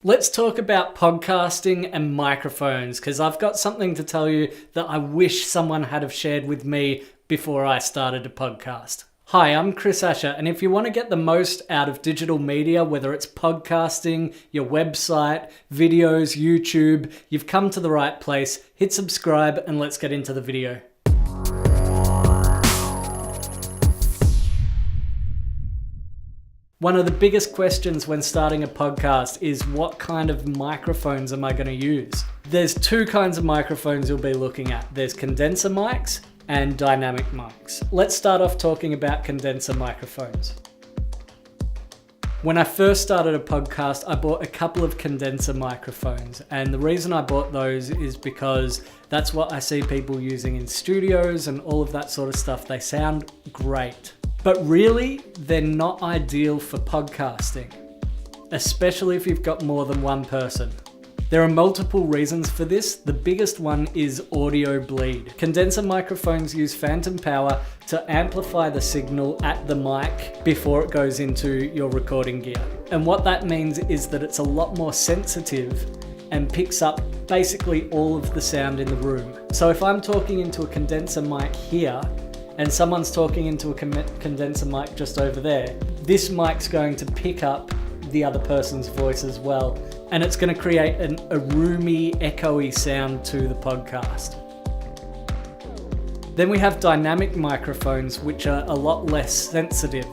Let's talk about podcasting and microphones, because I've got something to tell you that I wish someone had have shared with me before I started a podcast. Hi, I'm Chris Asher, and if you want to get the most out of digital media, whether it's podcasting, your website, videos, YouTube, you've come to the right place. Hit subscribe and let's get into the video. One of the biggest questions when starting a podcast is what kind of microphones am I going to use? There's two kinds of microphones you'll be looking at. There's condenser mics and dynamic mics. Let's start off talking about condenser microphones. When I first started a podcast, I bought a couple of condenser microphones, and the reason I bought those is because that's what I see people using in studios and all of that sort of stuff. They sound great. But really, they're not ideal for podcasting, especially if you've got more than one person. There are multiple reasons for this. The biggest one is audio bleed. Condenser microphones use phantom power to amplify the signal at the mic before it goes into your recording gear. And what that means is that it's a lot more sensitive and picks up basically all of the sound in the room. So if I'm talking into a condenser mic here, and someone's talking into a condenser mic just over there, this mic's going to pick up the other person's voice as well. And it's going to create a roomy, echoey sound to the podcast. Then we have dynamic microphones, which are a lot less sensitive.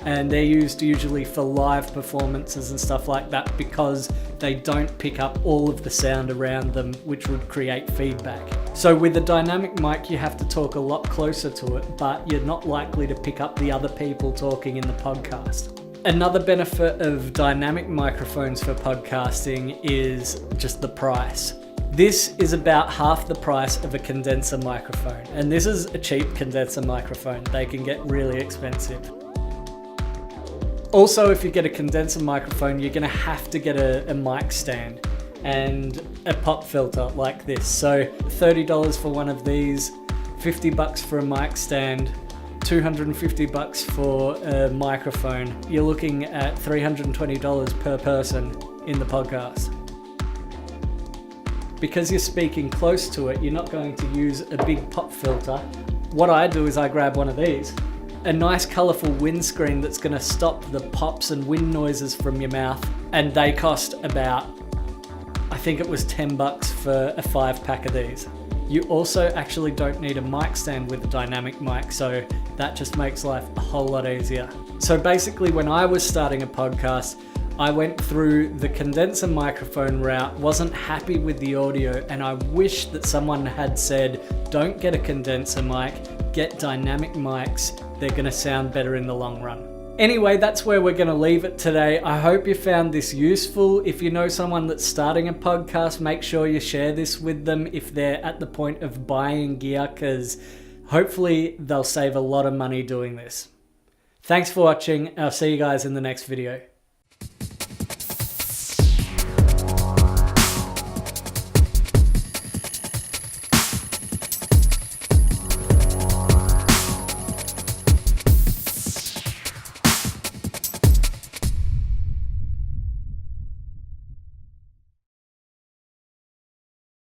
And they're used usually for live performances and stuff like that because they don't pick up all of the sound around them, which would create feedback. So with a dynamic mic, you have to talk a lot closer to it, but you're not likely to pick up the other people talking in the podcast. Another benefit of dynamic microphones for podcasting is just the price. This is about half the price of a condenser microphone, and this is a cheap condenser microphone. They can get really expensive. Also, if you get a condenser microphone, you're going to have to get a mic stand and a pop filter like this. So $30 for one of these, $50 for a mic stand, $250 for a microphone. You're looking at $320 per person in the podcast. Because you're speaking close to it, you're not going to use a big pop filter. What I do is I grab one of these. A nice colourful windscreen that's going to stop the pops and wind noises from your mouth, and they cost about, I think it was $10 for a 5-pack of these. You also actually don't need a mic stand with a dynamic mic, so that just makes life a whole lot easier. So basically, when I was starting a podcast, I went through the condenser microphone route, wasn't happy with the audio, and I wish that someone had said, don't get a condenser mic, get dynamic mics. They're going to sound better in the long run. Anyway, that's where we're going to leave it today. I hope you found this useful. If you know someone that's starting a podcast, make sure you share this with them if they're at the point of buying gear, because hopefully they'll save a lot of money doing this. Thanks for watching. I'll see you guys in the next video.